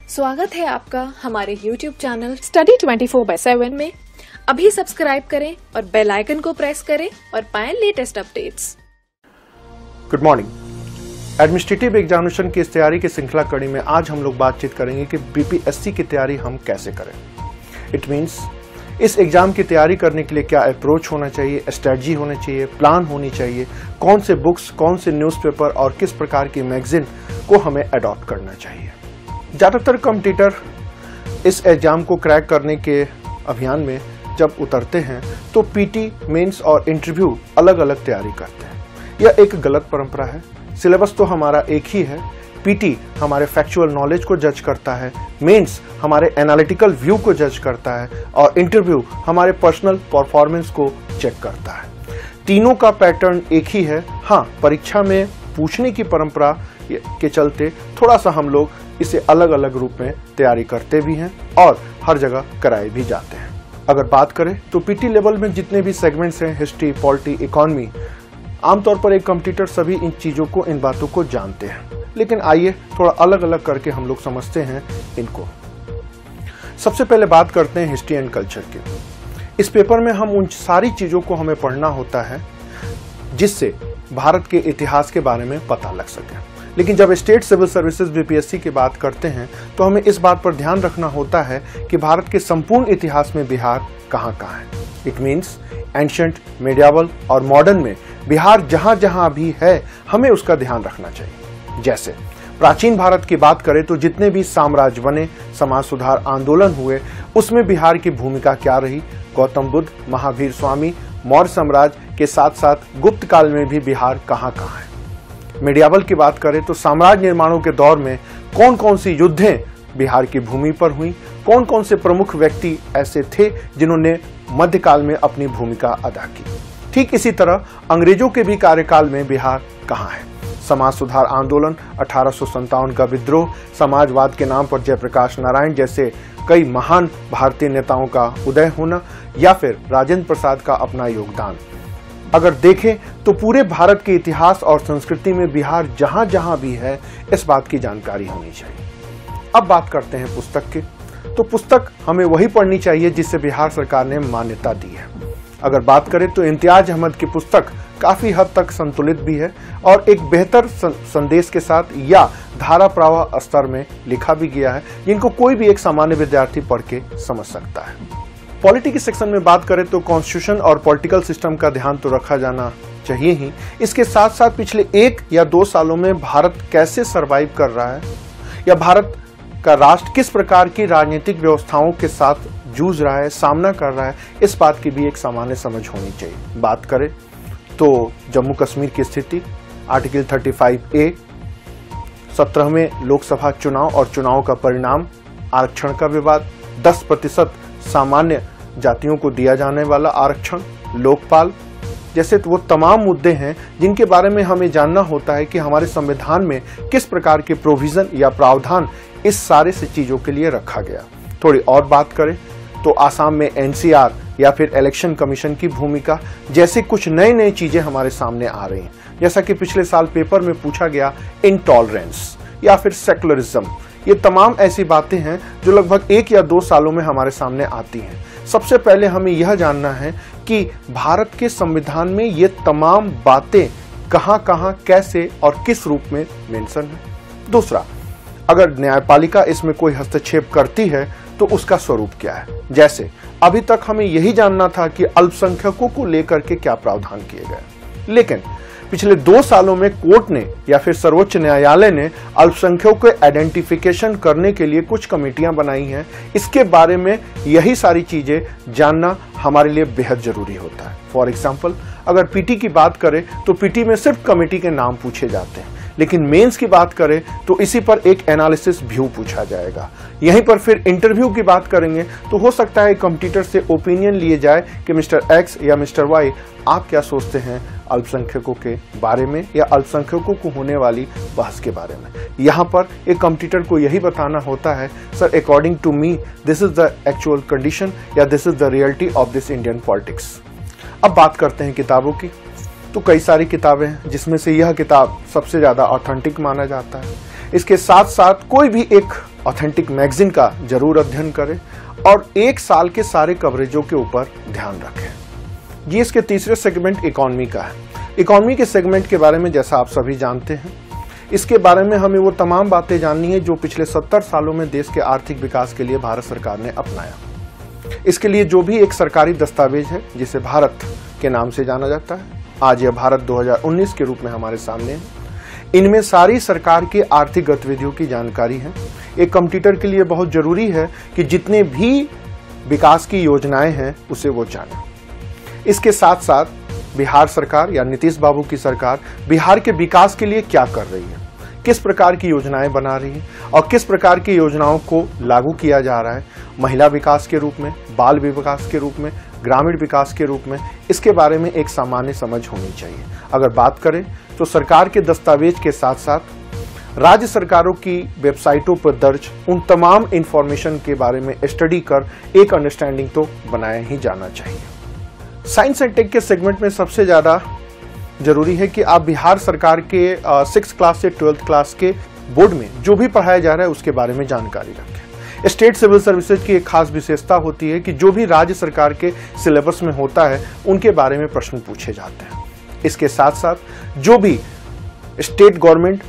स्वागत है आपका हमारे YouTube चैनल स्टडी 24/7 में। अभी सब्सक्राइब करें और बेल आइकन को प्रेस करें और पाएं latest updates. Good morning. Administrative examination की इस तैयारी की श्रृंखला कड़ी में आज हम लोग बातचीत करेंगे कि बीपीएससी की तैयारी हम कैसे करें। इट मीन्स इस एग्जाम की तैयारी करने के लिए क्या अप्रोच होना चाहिए, स्ट्रेटजी होनी चाहिए, प्लान होनी चाहिए, कौन से बुक्स, कौन से न्यूज़पेपर और किस प्रकार की मैगजीन को हमें अडॉप्ट करना चाहिए। ज़्यादातर कॉम्पिटिटर इस एग्जाम को क्रैक करने के अभियान में जब उतरते हैं तो पीटी, मेंस और इंटरव्यू अलग अलग तैयारी करते हैं। यह एक गलत परंपरा है। सिलेबस तो हमारा एक ही है। पीटी हमारे फैक्चुअल नॉलेज को जज करता है, मेंस हमारे एनालिटिकल व्यू को जज करता है और इंटरव्यू हमारे पर्सनल परफॉर्मेंस को चेक करता है। तीनों का पैटर्न एक ही है। हाँ, परीक्षा में पूछने की परंपरा के चलते थोड़ा सा हम लोग इसे अलग अलग रूप में तैयारी करते भी हैं और हर जगह कराए भी जाते हैं। अगर बात करें तो पीटी लेवल में जितने भी सेगमेंट्स हैं, हिस्ट्री, पॉलिटी, इकोनॉमी, आमतौर पर एक कॉम्पिटिटर सभी इन चीज़ों को, इन बातों को जानते हैं। लेकिन आइए थोड़ा अलग अलग करके हम लोग समझते हैं इनको। सबसे पहले बात करते हैं हिस्ट्री एंड कल्चर की। इस पेपर में हम उन सारी चीज़ों को हमें पढ़ना होता है जिससे भारत के इतिहास के बारे में पता लग सके। लेकिन जब स्टेट सिविल सर्विसेज बीपीएससी की बात करते हैं तो हमें इस बात पर ध्यान रखना होता है कि भारत के संपूर्ण इतिहास में बिहार कहाँ कहाँ है। इट मीन्स एंशिएंट, मेडिएवल और मॉडर्न में बिहार जहां जहां भी है हमें उसका ध्यान रखना चाहिए। जैसे प्राचीन भारत की बात करें तो जितने भी साम्राज्य बने, समाज सुधार आंदोलन हुए, उसमें बिहार की भूमिका क्या रही। गौतम बुद्ध, महावीर स्वामी, मौर्य साम्राज्य के साथ साथ गुप्त काल में भी बिहार कहाँ कहाँ है। मेडिएवल की बात करें तो साम्राज्य निर्माणों के दौर में कौन कौन सी युद्धें बिहार की भूमि पर हुई, कौन कौन से प्रमुख व्यक्ति ऐसे थे जिन्होंने मध्यकाल में अपनी भूमिका अदा की। ठीक इसी तरह अंग्रेजों के भी कार्यकाल में बिहार कहाँ है। समाज सुधार आंदोलन, 1857 का विद्रोह, समाजवाद के नाम पर जयप्रकाश नारायण जैसे कई महान भारतीय नेताओं का उदय होना या फिर राजेंद्र प्रसाद का अपना योगदान। अगर देखें तो पूरे भारत के इतिहास और संस्कृति में बिहार जहां जहां भी है इस बात की जानकारी होनी चाहिए। अब बात करते हैं पुस्तक की। तो पुस्तक हमें वही पढ़नी चाहिए जिससे बिहार सरकार ने मान्यता दी है। अगर बात करें तो इम्तियाज अहमद की पुस्तक काफी हद तक संतुलित भी है और एक बेहतर संदेश के साथ या धारा प्रवाह स्तर में लिखा भी गया है जिनको कोई भी एक सामान्य विद्यार्थी पढ़ के समझ सकता है। पॉलिटी के सेक्शन में बात करें तो कॉन्स्टिट्यूशन और पॉलिटिकल सिस्टम का ध्यान तो रखा जाना चाहिए ही। इसके साथ साथ पिछले 1 या 2 सालों में भारत कैसे सरवाइव कर रहा है या भारत का राष्ट्र किस प्रकार की राजनीतिक व्यवस्थाओं के साथ जूझ रहा है, सामना कर रहा है, इस बात की भी एक सामान्य समझ होनी चाहिए। बात करें तो जम्मू कश्मीर की स्थिति, आर्टिकल 35A, 17वें लोकसभा चुनाव और चुनाव का परिणाम, आरक्षण का विवाद, 10% सामान्य जातियों को दिया जाने वाला आरक्षण, लोकपाल जैसे वो तमाम मुद्दे हैं जिनके बारे में हमें जानना होता है कि हमारे संविधान में किस प्रकार के प्रोविजन या प्रावधान इस सारे से चीजों के लिए रखा गया। थोड़ी और बात करें तो आसाम में एनसीआर या फिर इलेक्शन कमीशन की भूमिका जैसे कुछ नई नई चीजें हमारे सामने आ रही हैं। जैसा कि पिछले साल पेपर में पूछा गया, इंटॉलरेंस या फिर सेकुलरिज्म, ये तमाम ऐसी बातें हैं जो लगभग 1 या 2 सालों में हमारे सामने आती हैं। सबसे पहले हमें यह जानना है कि भारत के संविधान में ये तमाम बातें कहां कहां, कैसे और किस रूप में मेंशन है। दूसरा, अगर न्यायपालिका इसमें कोई हस्तक्षेप करती है तो उसका स्वरूप क्या है। जैसे अभी तक हमें यही जानना था कि अल्पसंख्यकों को लेकर के क्या प्रावधान किए गए, लेकिन पिछले 2 सालों में कोर्ट ने या फिर सर्वोच्च न्यायालय ने अल्पसंख्यकों के आइडेंटिफिकेशन करने के लिए कुछ कमेटियां बनाई हैं। इसके बारे में यही सारी चीजें जानना हमारे लिए बेहद जरूरी होता है। फॉर एग्जाम्पल, अगर पीटी की बात करें तो पीटी में सिर्फ कमेटी के नाम पूछे जाते हैं, लेकिन मेंस की बात करें तो इसी पर एक एनालिसिस व्यू पूछा जाएगा। यहीं पर फिर इंटरव्यू की बात करेंगे तो हो सकता है कॉम्पिटिटर से ओपिनियन लिए जाए कि मिस्टर एक्स या मिस्टर वाई आप क्या सोचते हैं अल्पसंख्यकों के बारे में या अल्पसंख्यकों को होने वाली बहस के बारे में। यहाँ पर एक कॉम्पिटिटर को यही बताना होता है, sir according to me this is the actual condition या this is the reality of this Indian politics. अब बात करते हैं किताबों की। तो कई सारी किताबें हैं जिसमें से यह किताब सबसे ज्यादा ऑथेंटिक माना जाता है। इसके साथ साथ कोई भी एक ऑथेंटिक मैगजीन का जरूर अध्ययन करें और एक साल के सारे कवरेजों के ऊपर ध्यान रखें। ये इसके तीसरे सेगमेंट इकोनॉमी का है। इकोनॉमी के सेगमेंट के बारे में जैसा आप सभी जानते हैं, इसके बारे में हमें वो तमाम बातें जाननी है जो पिछले 70 सालों में देश के आर्थिक विकास के लिए भारत सरकार ने अपनाया। इसके लिए जो भी एक सरकारी दस्तावेज है जिसे भारत के नाम से जाना जाता है, आज यह भारत 2019 के रूप में हमारे सामने है, इनमें सारी सरकार की आर्थिक गतिविधियों की जानकारी है। एक कंप्यूटर के लिए बहुत जरूरी है कि जितने भी विकास की योजनाएं हैं उसे वो जाने। इसके साथ साथ बिहार सरकार या नीतीश बाबू की सरकार बिहार के विकास के लिए क्या कर रही है, किस प्रकार की योजनाएं बना रही है और किस प्रकार की योजनाओं को लागू किया जा रहा है, महिला विकास के रूप में, बाल विकास के रूप में, ग्रामीण विकास के रूप में, इसके बारे में एक सामान्य समझ होनी चाहिए। अगर बात करें तो सरकार के दस्तावेज के साथ साथ राज्य सरकारों की वेबसाइटों पर दर्ज उन तमाम इंफॉर्मेशन के बारे में स्टडी कर एक अंडरस्टैंडिंग तो बनाया ही जाना चाहिए। साइंस एंड टेक के सेगमेंट में सबसे ज्यादा जरूरी है कि आप बिहार सरकार के 6th क्लास से 12th क्लास के बोर्ड में जो भी पढ़ाया जा रहा है उसके बारे में जानकारी रखें। स्टेट सिविल सर्विसेज की एक खास विशेषता होती है कि जो भी राज्य सरकार के सिलेबस में होता है उनके बारे में प्रश्न पूछे जाते हैं। इसके साथ साथ जो भी स्टेट गवर्नमेंट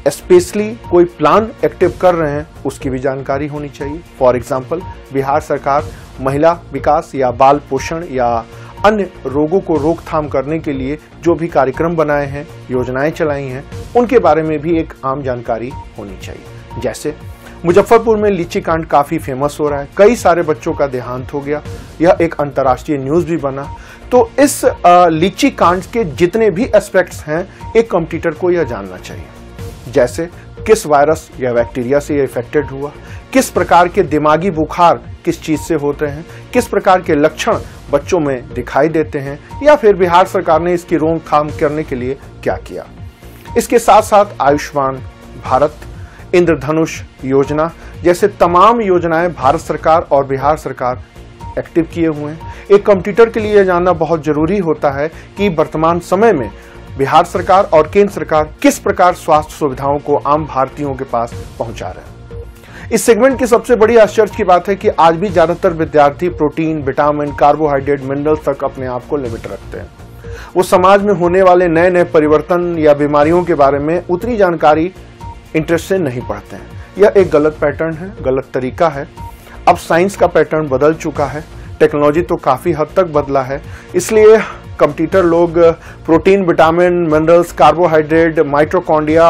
स्पेशली कोई प्लान एक्टिव कर रहे हैं उसकी भी जानकारी होनी चाहिए। फॉर एग्जाम्पल, बिहार सरकार महिला विकास या बाल पोषण या अन्य रोगों को रोकथाम करने के लिए जो भी कार्यक्रम बनाए हैं, योजनाएं चलाई हैं, उनके बारे में भी एक आम जानकारी होनी चाहिए। जैसे मुजफ्फरपुर में लीची कांड काफी फेमस हो रहा है, कई सारे बच्चों का देहांत हो गया, यह एक अंतर्राष्ट्रीय न्यूज भी बना। तो इस लीची कांड के जितने भी एस्पेक्ट्स हैं एक कंप्यूटर को यह जानना चाहिए। जैसे किस वायरस या बैक्टीरिया से यह इफेक्टेड हुआ, किस प्रकार के दिमागी बुखार किस चीज से होते हैं, किस प्रकार के लक्षण बच्चों में दिखाई देते हैं, या फिर बिहार सरकार ने इसकी रोकथाम करने के लिए क्या किया। इसके साथ साथ आयुष्मान भारत, इंद्रधनुष योजना जैसे तमाम योजनाएं भारत सरकार और बिहार सरकार एक्टिव किए हुए हैं। एक कंप्यूटर के लिए जानना बहुत जरूरी होता है कि वर्तमान समय में बिहार सरकार और केंद्र सरकार किस प्रकार स्वास्थ्य सुविधाओं को आम भारतीयों के पास पहुंचा रहे हैं। इस सेगमेंट की सबसे बड़ी आश्चर्य की बात है कि आज भी ज्यादातर विद्यार्थी प्रोटीन, विटामिन, कार्बोहाइड्रेट, मिनरल्स तक अपने आप को लिमिट रखते हैं। वो समाज में होने वाले नए नए परिवर्तन या बीमारियों के बारे में उतनी जानकारी इंटरेस्ट से नहीं पढ़ते हैं। यह एक गलत पैटर्न है, गलत तरीका है। अब साइंस का पैटर्न बदल चुका है, टेक्नोलॉजी तो काफी हद तक बदला है, इसलिए कंप्यूटर लोग protein, vitamin, minerals, carbohydrate, mitochondria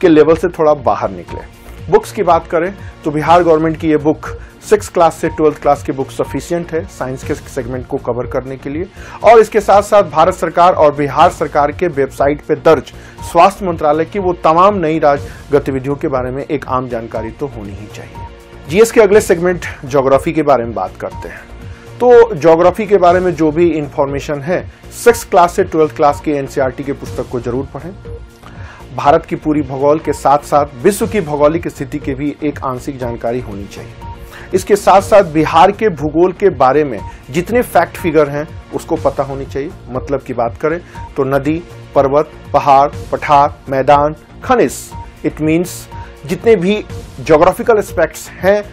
के लेवल से थोड़ा बाहर निकले। बुक्स की बात करें तो बिहार गवर्नमेंट की ये बुक 6th क्लास से 12th क्लास की बुक सफिशिएंट है साइंस के सेगमेंट को कवर करने के लिए। और इसके साथ साथ भारत सरकार और बिहार सरकार के वेबसाइट पे दर्ज स्वास्थ्य मंत्रालय की वो तमाम नई राज्य गतिविधियों के बारे में एक आम जानकारी तो होनी ही चाहिए। जीएस के अगले सेगमेंट ज्योग्राफी के बारे में बात करते हैं। तो ज्योग्राफी के बारे में जो भी इंफॉर्मेशन है 6th क्लास से 12th क्लास की एनसीईआरटी की पुस्तक को जरूर पढ़ें। भारत की पूरी भूगोल के साथ साथ विश्व की भौगोलिक स्थिति की भी एक आंशिक जानकारी होनी चाहिए। इसके साथ साथ बिहार के भूगोल के बारे में जितने फैक्ट फिगर हैं उसको पता होनी चाहिए। मतलब की बात करें तो नदी, पर्वत, पहाड़, पठार, मैदान, खनिज, इट मीन्स जितने भी ज्योग्राफिकल एस्पेक्ट्स हैं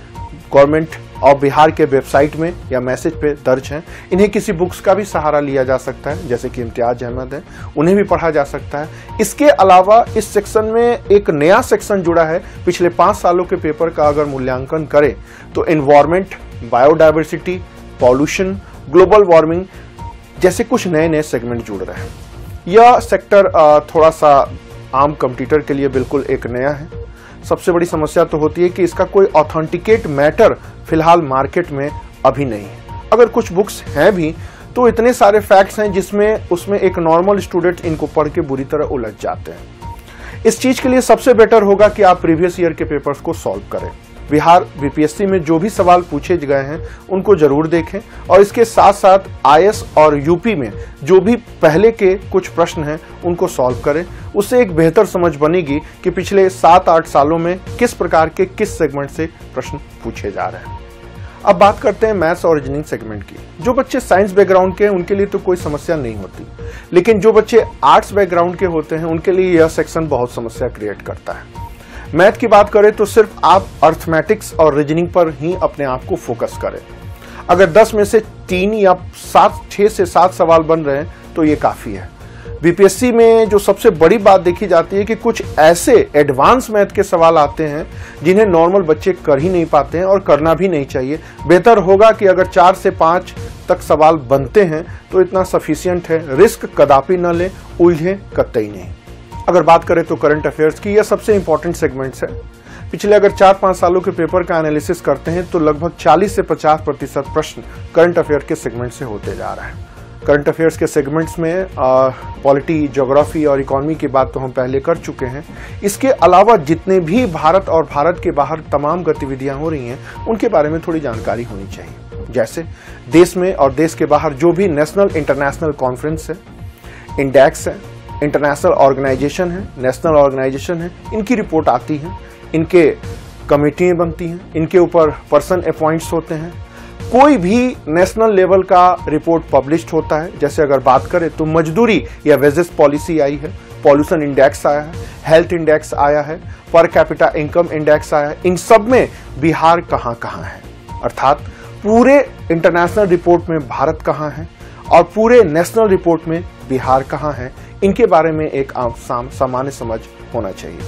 गवर्नमेंट और बिहार के वेबसाइट में या मैसेज पे दर्ज हैं, इन्हें किसी बुक्स का भी सहारा लिया जा सकता है, जैसे कि इम्तियाज अहमद है, उन्हें भी पढ़ा जा सकता है। इसके अलावा इस सेक्शन में एक नया सेक्शन जुड़ा है। पिछले 5 सालों के पेपर का अगर मूल्यांकन करें तो environment, biodiversity, pollution, global warming जैसे कुछ नए नए सेगमेंट जुड़ रहे हैं। यह सेक्टर थोड़ा सा आम कंप्यूटर के लिए बिल्कुल एक नया है। सबसे बड़ी समस्या तो होती है कि इसका कोई ऑथेंटिकेट मैटर फिलहाल मार्केट में अभी नहीं है। अगर कुछ बुक्स हैं भी तो इतने सारे फैक्ट्स हैं जिसमें उसमें एक नॉर्मल स्टूडेंट इनको पढ़ के बुरी तरह उलझ जाते हैं। इस चीज के लिए सबसे बेटर होगा कि आप प्रीवियस ईयर के पेपर्स को सॉल्व करें। बिहार बीपीएससी में जो भी सवाल पूछे गए हैं उनको जरूर देखें और इसके साथ साथ आईएएस और यूपी में जो भी पहले के कुछ प्रश्न हैं उनको सॉल्व करें। उससे एक बेहतर समझ बनेगी कि पिछले 7-8 सालों में किस प्रकार के किस सेगमेंट से प्रश्न पूछे जा रहे हैं। अब बात करते हैं मैथ्स और रीजनिंग सेगमेंट की। जो बच्चे साइंस बैकग्राउंड के हैं उनके लिए तो कोई समस्या नहीं होती, लेकिन जो बच्चे आर्ट्स बैकग्राउंड के होते हैं उनके लिए यह सेक्शन बहुत समस्या क्रिएट करता है। मैथ की बात करें तो सिर्फ आप अर्थमेटिक्स और रीजनिंग पर ही अपने आप को फोकस करें। अगर 10 में से 3 या 6 से 7 सवाल बन रहे हैं तो ये काफी है। बीपीएससी में जो सबसे बड़ी बात देखी जाती है कि कुछ ऐसे एडवांस मैथ के सवाल आते हैं जिन्हें नॉर्मल बच्चे कर ही नहीं पाते हैं और करना भी नहीं चाहिए। बेहतर होगा कि अगर 4 से 5 तक सवाल बनते हैं तो इतना सफिशिएंट है, रिस्क कदापि न लें, उलझें कतई नहीं। अगर बात करें तो करंट अफेयर्स की, यह सबसे इंपॉर्टेंट सेगमेंट्स है। पिछले अगर 4-5 सालों के पेपर का एनालिसिस करते हैं तो लगभग 40 से 50% प्रश्न करंट अफेयर के सेगमेंट से होते जा रहा है। करंट अफेयर्स के सेगमेंट्स में पॉलिटी, ज्योग्राफी और इकोनॉमी की बात तो हम पहले कर चुके हैं। इसके अलावा जितने भी भारत और भारत के बाहर तमाम गतिविधियां हो रही हैं उनके बारे में थोड़ी जानकारी होनी चाहिए। जैसे देश में और देश के बाहर जो भी नेशनल इंटरनेशनल कॉन्फ्रेंस है, इंडेक्स है, इंटरनेशनल ऑर्गेनाइजेशन है, नेशनल ऑर्गेनाइजेशन है, इनकी रिपोर्ट आती है, इनके कमेटियां बनती हैं, इनके ऊपर पर्सन अपॉइंट्स होते हैं। कोई भी नेशनल लेवल का रिपोर्ट पब्लिश्ड होता है। जैसे अगर बात करें तो मजदूरी या वेजेस पॉलिसी आई है, पॉल्यूशन इंडेक्स आया है, हेल्थ इंडेक्स आया है, पर कैपिटा इनकम इंडेक्स आया है। इन सब में बिहार कहां कहां है, अर्थात पूरे इंटरनेशनल रिपोर्ट में भारत कहां है और पूरे नेशनल रिपोर्ट में बिहार कहां है, इनके बारे में एक सामान्य समझ होना चाहिए।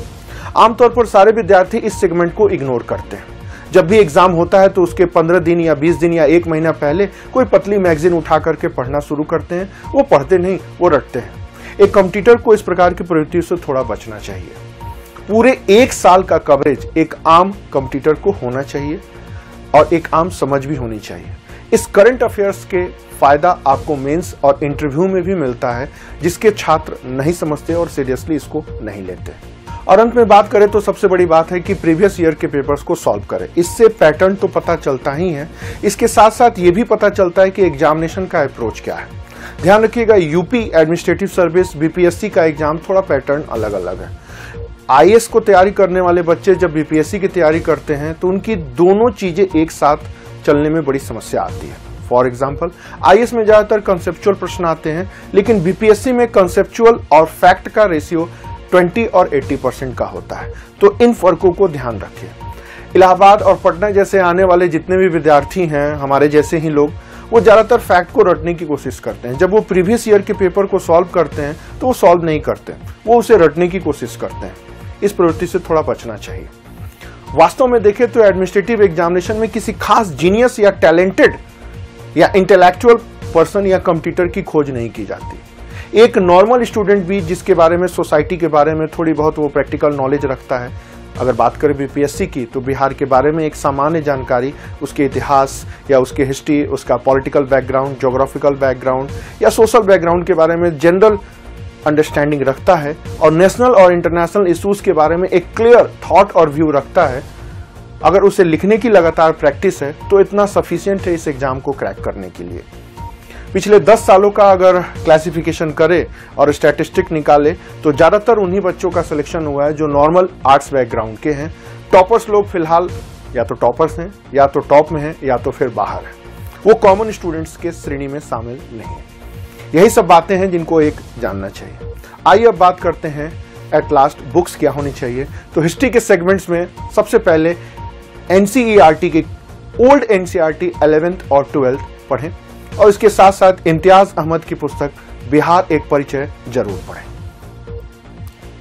आमतौर पर सारे विद्यार्थी इस सेगमेंट को इग्नोर करते हैं। जब भी एग्जाम होता है तो उसके 15 दिन या 20 दिन या 1 महीना पहले कोई पतली मैगजीन उठा करके पढ़ना शुरू करते हैं। वो पढ़ते नहीं, वो रटते हैं। एक कंप्यूटर को इस प्रकार की प्रवृत्तियों से थोड़ा बचना चाहिए। पूरे 1 साल का कवरेज एक आम कंप्यूटर को होना चाहिए और एक आम समझ भी होनी चाहिए। इस करंट अफेयर्स के फायदा आपको मेंस और इंटरव्यू में भी मिलता है, जिसके छात्र नहीं समझते और सीरियसली इसको नहीं लेते। और अंत में बात करें तो सबसे बड़ी बात है कि प्रीवियस ईयर के पेपर्स को सॉल्व करें। इससे पैटर्न तो पता चलता ही है, इसके साथ साथ ये भी पता चलता है कि एग्जामिनेशन का अप्रोच क्या है। ध्यान रखिएगा, यूपी एडमिनिस्ट्रेटिव सर्विस, बीपीएससी का एग्जाम थोड़ा पैटर्न अलग अलग है। आईएएस को तैयारी करने वाले बच्चे जब बीपीएससी की तैयारी करते हैं तो उनकी दोनों चीजें एक साथ चलने में बड़ी समस्या आती है। फॉर एग्जाम्पल, आईएएस में ज्यादातर कंसेप्चुअल प्रश्न आते हैं, लेकिन बीपीएससी में कंसेप्चुअल और फैक्ट का रेशियो 20 और 80% का होता है। तो इन फर्कों को ध्यान रखिए। इलाहाबाद और पटना जैसे आने वाले जितने भी विद्यार्थी हैं, हमारे जैसे ही लोग, वो ज्यादातर फैक्ट को रटने की कोशिश करते हैं। जब वो प्रीवियस ईयर के पेपर को सॉल्व करते हैं तो वो सॉल्व नहीं करते, वो उसे रटने की कोशिश करते हैं। इस प्रवृत्ति से थोड़ा बचना चाहिए। वास्तव में देखें तो एडमिनिस्ट्रेटिव एग्जामिनेशन में किसी खास जीनियस या टैलेंटेड या इंटेलेक्चुअल पर्सन या कंप्यूटर की खोज नहीं की जाती। एक नॉर्मल स्टूडेंट भी जिसके बारे में, सोसाइटी के बारे में थोड़ी बहुत वो प्रैक्टिकल नॉलेज रखता है। अगर बात करें बीपीएससी की तो बिहार के बारे में एक सामान्य जानकारी, उसके इतिहास या उसके हिस्ट्री, उसका पॉलिटिकल बैकग्राउंड, ज्योग्राफिकल बैकग्राउंड या सोशल बैकग्राउंड के बारे में जनरल अंडरस्टैंडिंग रखता है और नेशनल और इंटरनेशनल इश्यूज के बारे में एक क्लियर थॉट और व्यू रखता है। अगर उसे लिखने की लगातार प्रैक्टिस है तो इतना सफिशिएंट है इस एग्जाम को क्रैक करने के लिए। पिछले 10 सालों का अगर क्लासिफिकेशन करे और स्टैटिस्टिक निकाले तो ज्यादातर उन्हीं बच्चों का सिलेक्शन हुआ है जो नॉर्मल आर्ट्स बैकग्राउंड के हैं। टॉपर्स लोग फिलहाल या तो टॉपर्स हैं, या तो टॉप में हैं, या तो फिर बाहर है। वो कॉमन स्टूडेंट्स के श्रेणी में शामिल नहीं है। यही सब बातें हैं जिनको एक जानना चाहिए। आइए अब बात करते हैं एट लास्ट बुक्स क्या होनी चाहिए। तो हिस्ट्री के सेगमेंट्स में सबसे पहले एनसीईआरटी के ओल्ड एनसीईआरटी 11th और 12th पढ़ें और इसके साथ साथ इम्तियाज अहमद की पुस्तक बिहार एक परिचय जरूर पढ़ें।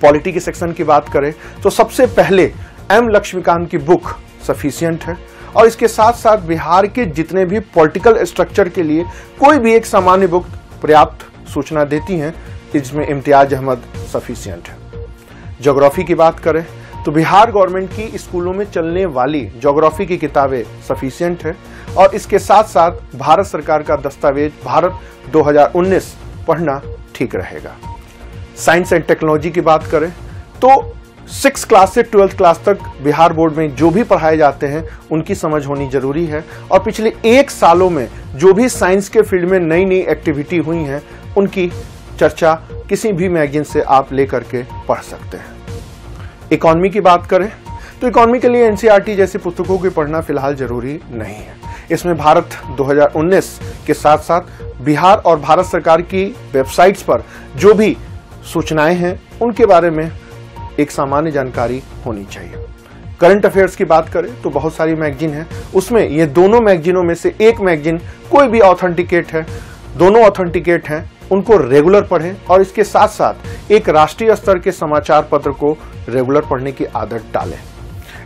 पॉलिटी के सेक्शन की बात करें तो सबसे पहले एम लक्ष्मीकांत की बुक सफिशिएंट है और इसके साथ साथ बिहार के जितने भी पॉलिटिकल स्ट्रक्चर के लिए कोई भी एक सामान्य बुक पर्याप्त सूचना देती हैं, इसमें इम्तियाज अहमद सफिशिएंट है। ज्योग्राफी की बात करें तो बिहार गवर्नमेंट की स्कूलों में चलने वाली ज्योग्राफी की किताबें सफिशिएंट है और इसके साथ साथ भारत सरकार का दस्तावेज भारत 2019 पढ़ना ठीक रहेगा। साइंस एंड टेक्नोलॉजी की बात करें तो 6th क्लास से 12th क्लास तक बिहार बोर्ड में जो भी पढ़ाए जाते हैं उनकी समझ होनी जरूरी है और पिछले 1 सालों में जो भी साइंस के फील्ड में नई नई एक्टिविटी हुई हैं उनकी चर्चा किसी भी मैगजीन से आप लेकर के पढ़ सकते हैं। इकोनॉमी की बात करें तो इकोनॉमी के लिए एनसीईआरटी जैसी पुस्तकों की पढ़ना फिलहाल जरूरी नहीं है। इसमें भारत 2019 के साथ साथ बिहार और भारत सरकार की वेबसाइट्स पर जो भी सूचनाएं हैं उनके बारे में एक सामान्य जानकारी होनी चाहिए। करंट अफेयर्स की बात करें तो बहुत सारी मैगजीन है, उसमें ये दोनों मैगजीनों में से एक मैगजीन कोई भी ऑथेंटिकेट है, दोनों ऑथेंटिकेट हैं, उनको रेगुलर पढ़ें और इसके साथ साथ एक राष्ट्रीय स्तर के समाचार पत्र को रेगुलर पढ़ने की आदत डालें।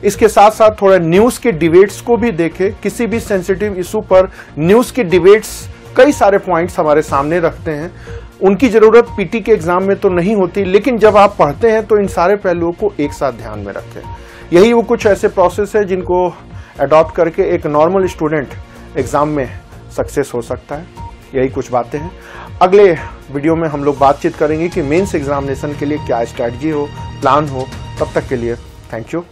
इसके साथ साथ थोड़ा न्यूज के डिबेट्स को भी देखें। किसी भी सेंसिटिव इशू पर न्यूज के डिबेट्स कई सारे पॉइंट्स हमारे सामने रखते हैं। उनकी जरूरत पीटी के एग्जाम में तो नहीं होती, लेकिन जब आप पढ़ते हैं तो इन सारे पहलुओं को एक साथ ध्यान में रखें। यही वो कुछ ऐसे प्रोसेस है जिनको अडॉप्ट करके एक नॉर्मल स्टूडेंट एग्जाम में सक्सेस हो सकता है। यही कुछ बातें हैं। अगले वीडियो में हम लोग बातचीत करेंगे कि मेंस एग्जामिनेशन के लिए क्या स्ट्रैटेजी हो, प्लान हो। तब तक के लिए थैंक यू।